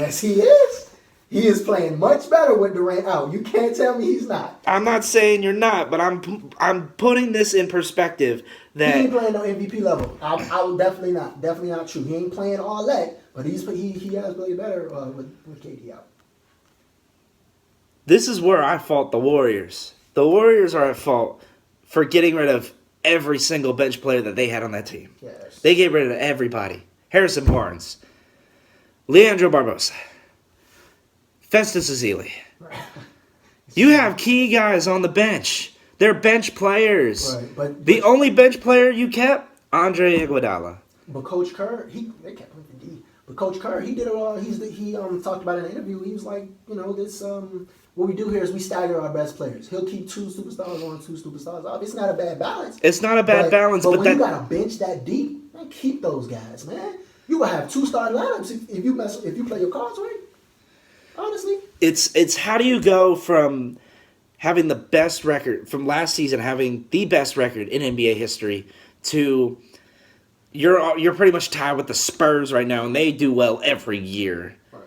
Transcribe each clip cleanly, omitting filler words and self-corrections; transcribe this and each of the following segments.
Yes, he is. He is playing much better with Durant out. You can't tell me he's not. I'm not saying you're not, but I'm putting this in perspective that he ain't playing no MVP level. I would definitely not. Definitely not true. He ain't playing all that, but he has played better with KD out. This is where I fault the Warriors. The Warriors are at fault for getting rid of every single bench player that they had on that team. Yes. They get rid of everybody. Harrison Barnes, Leandro Barbosa, Festus Ezeli. You have key guys on the bench. They're bench players. Right, but the only bench player you kept, Andre Iguodala. But Coach Kerr, they kept him for D. But Coach Kerr, he did it. He talked about it in an interview. He was like, this what we do here is we stagger our best players. He'll keep 2 superstars on, 2 superstars off. It's not a bad balance. It's not a bad balance, but when you got a bench that deep, man, keep those guys, man. You will have 2 starting lineups if you play your cards right. Honestly, it's how do you go from having the best record from last season, having the best record in NBA history, to you're pretty much tied with the Spurs right now, and they do well every year. Right.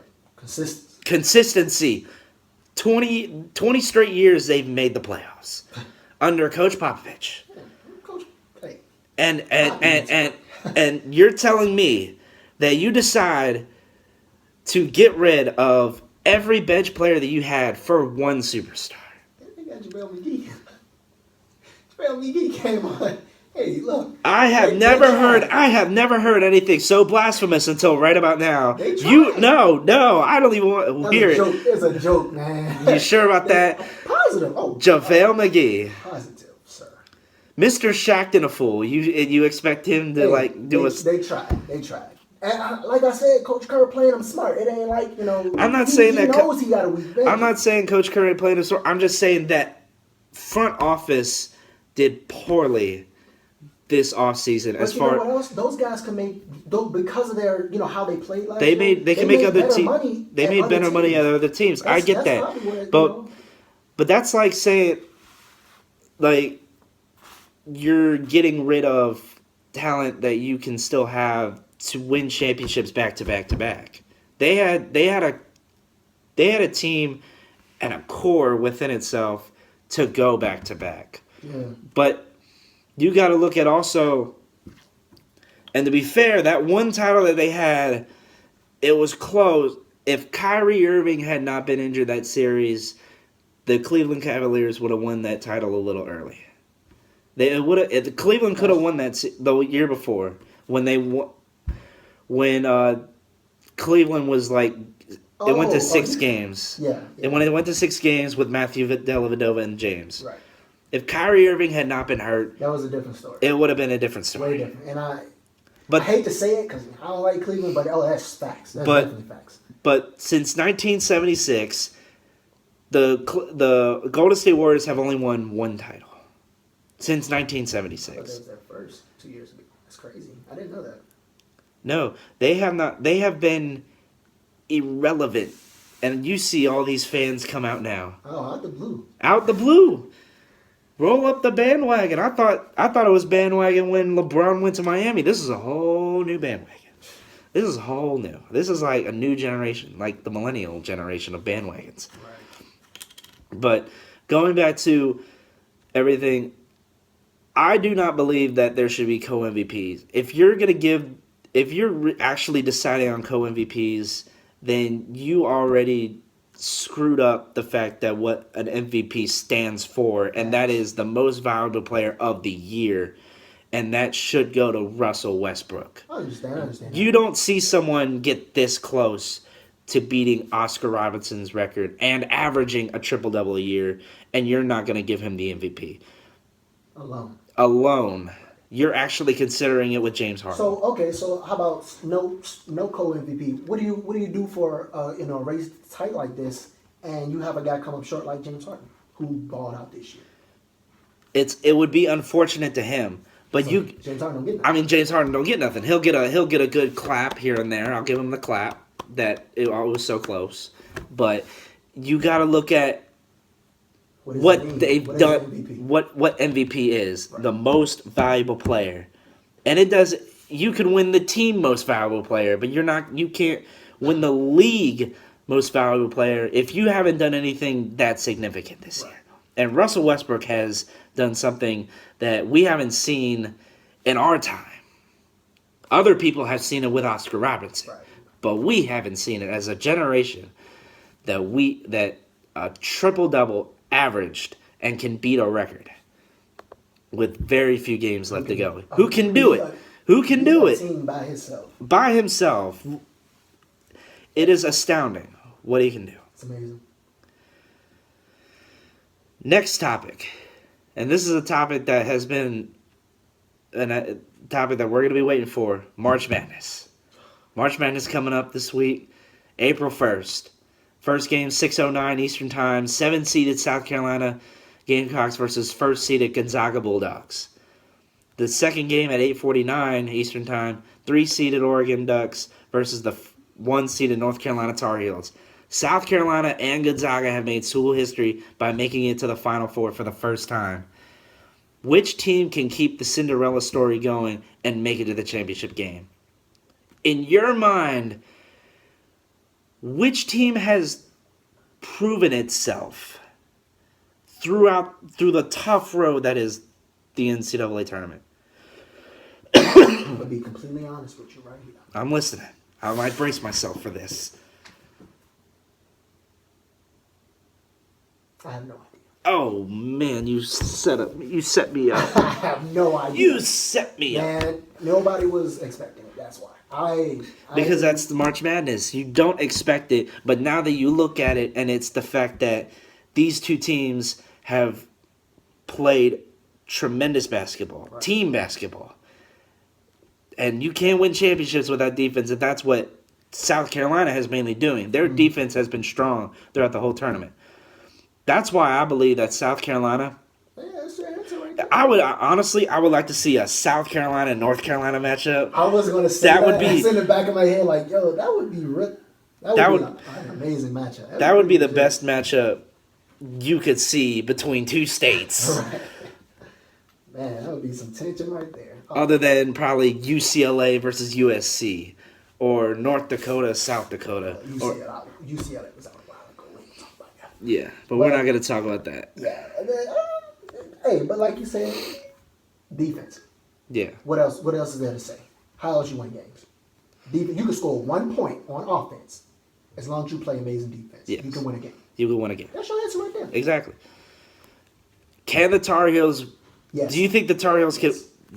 Consistency. 20 straight years they've made the playoffs under Coach Popovich. Yeah, Coach, hey. And you're telling me that you decide to get rid of every bench player that you had for one superstar. They got JaVale McGee. JaVale McGee came on. Hey, look. I have never heard anything so blasphemous until right about now. No, I don't even want to hear it. It's a joke, man. You sure about that? Positive. JaVale McGee. Positive, sir. Mr. Shaqtin' a fool. You expect him to do a... They tried. And like I said, Coach Kerr playing him smart. It ain't like, I'm not saying that... He knows he got a weak bench. I'm not saying Coach Kerr ain't playing him smart. I'm just saying that front office did poorly this offseason. But as far what else? Those guys can make, because of their, how they played last they year. can make other teams. They made better money at other teams. I get that. But that's like saying, you're getting rid of talent that you can still have to win championships back to back to back. They had a team and a core within itself to go back to back. Yeah. But you got to look at also, and to be fair, that one title that they had, it was close. If Kyrie Irving had not been injured that series, the Cleveland Cavaliers would have won that title a little early. Cleveland could have won that the year before when Cleveland was it went to 6 games. Yeah. And when it went to 6 games with Matthew Dellavedova and James. Right. If Kyrie Irving had not been hurt, that was a different story. It would have been a different story. Way different. And I hate to say it because I don't like Cleveland, but that's facts. That's definitely facts. But since 1976, the Golden State Warriors have only won 1 title. Since 1976. That was their first 2 years ago. That's crazy. I didn't know that. No, they have not. They have been irrelevant. And you see all these fans come out now. Oh, out the blue. Out the blue. Roll up the bandwagon. I thought it was bandwagon when LeBron went to Miami. This is a whole new bandwagon. This is whole new. This is like a new generation, like the millennial generation of bandwagons. Right. But going back to everything, I do not believe that there should be co-MVPs. If you're actually deciding on co-MVPs, then you already screwed up the fact that what an MVP stands for, and that is the most valuable player of the year, and that should go to Russell Westbrook. I understand. You don't see someone get this close to beating Oscar Robinson's record and averaging a triple-double a year, and you're not going to give him the MVP. Alone. You're actually considering it with James Harden. So how about no co-MVP? What do you do for a race tight like this, and you have a guy come up short like James Harden, who balled out this year? It would be unfortunate to him, but James Harden don't get nothing. I mean, James Harden don't get nothing. He'll get a good clap here and there. I'll give him the clap that it was so close, but you got to look at what they've done, what MVP is, right. The most valuable player. And it does, you can win the team most valuable player, but you can't win the league most valuable player if you haven't done anything that significant this year. And Russell Westbrook has done something that we haven't seen in our time. Other people have seen it with Oscar Robertson, but we haven't seen it as a generation that a triple-double averaged and can beat a record with very few games left to go. Who can do it? Who can do it? By himself. It is astounding what he can do. It's amazing. Next topic. And this is a topic that has been a topic that we're going to be waiting for. March Madness. March Madness coming up this week. April 1st. First game, 6:09 Eastern Time. 7-seeded South Carolina Gamecocks versus first-seeded Gonzaga Bulldogs. The second game at 8:49 Eastern Time. 3-seeded Oregon Ducks versus the 1-seeded North Carolina Tar Heels. South Carolina and Gonzaga have made school history by making it to the Final Four for the first time. Which team can keep the Cinderella story going and make it to the championship game? In your mind, which team has proven itself through the tough road that is the NCAA tournament? I'm gonna be completely honest with you right here. I'm listening. I might brace myself for this. I have no idea. Oh man, you set me up. I have no idea. You set me up. Man, nobody was expecting it. That's why. Because that's the March Madness. You don't expect it, but now that you look at it, and it's the fact that these two teams have played tremendous basketball, team basketball. And you can't win championships without defense, and that's what South Carolina has mainly doing. Their defense has been strong throughout the whole tournament. That's why I believe that South Carolina. Yeah, that's right there. I would like to see a South Carolina and North Carolina matchup. I was going to say that. Would be. It's in the back of my head, like, yo, that would be that would be an amazing matchup. That would be the best matchup you could see between two states. Right. Man, that would be some tension right there. Other than probably UCLA versus USC or North Dakota, South Dakota. UCLA was out a while ago. We ain't talk about that. Yeah, but we're not going to talk about that. Yeah. Hey, but like you said, defense. Yeah. What else is there to say? How else you win games? Defense. You can score 1 point on offense as long as you play amazing defense. Yes. You can win a game. You can win a game. That's your answer right there. Exactly. Can the Tar Heels... Yes. Do you think the Tar Heels can...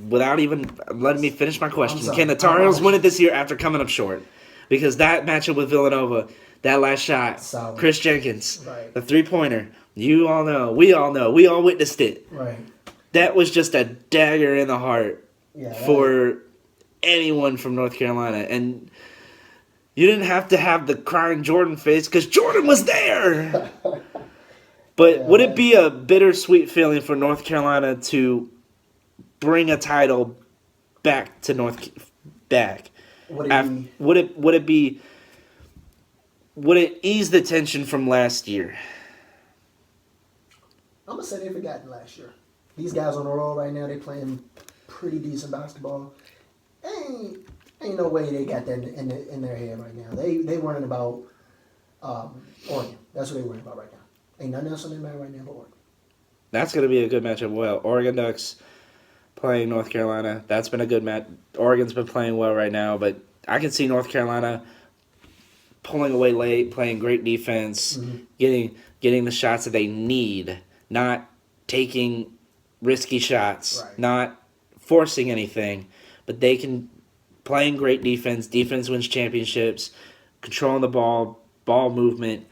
Without even letting me finish my question, can the Tar Heels win it this year after coming up short? Because that matchup with Villanova, that last shot, solid. Chris Jenkins, right. The three-pointer, you all know, we all witnessed it. Right. That was just a dagger in the heart for anyone from North Carolina. And you didn't have to have the crying Jordan face because Jordan was there. But would it be a bittersweet feeling for North Carolina to bring a title back to Would it ease the tension from last year? I'm gonna say they've forgotten last year. These guys on the roll right now, they playing pretty decent basketball. Ain't no way they got that in their head right now. They worrying about Oregon. That's what they worrying about right now. Ain't nothing else on their mind right now but Oregon. That's gonna be a good matchup. Well, Oregon Ducks playing North Carolina. That's been a good match. Oregon's been playing well right now, but I can see North Carolina pulling away late, playing great defense, getting the shots that they need, not taking risky shots, not forcing anything, but they can playing great defense. Defense wins championships, controlling the ball movement,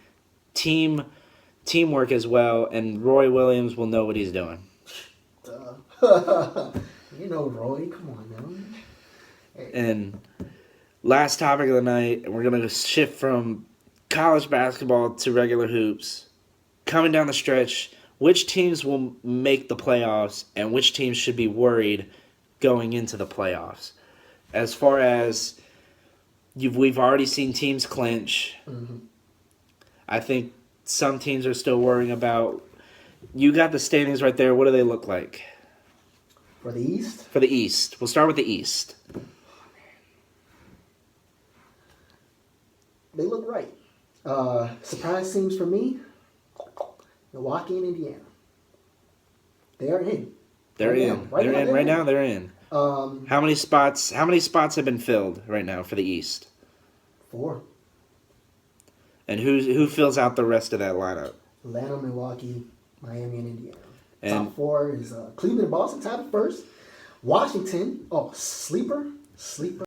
teamwork as well, and Roy Williams will know what he's doing. You know, Roy, come on now. Hey. And last topic of the night, we're going to shift from college basketball to regular hoops. Coming down the stretch, which teams will make the playoffs and which teams should be worried going into the playoffs? As far as we've already seen teams clinch. Mm-hmm. I think some teams are still worrying about. You got the standings right there. What do they look like? For the East? For the East. We'll start with the East. They look right. Surprise teams for me, Milwaukee and Indiana. They are in. They're in. Right now. They're in. How many spots have been filled right now for the East? 4. And who fills out the rest of that lineup? Atlanta, Milwaukee, Miami, and Indiana. And top 4 is Cleveland and Boston tied for first. Washington, sleeper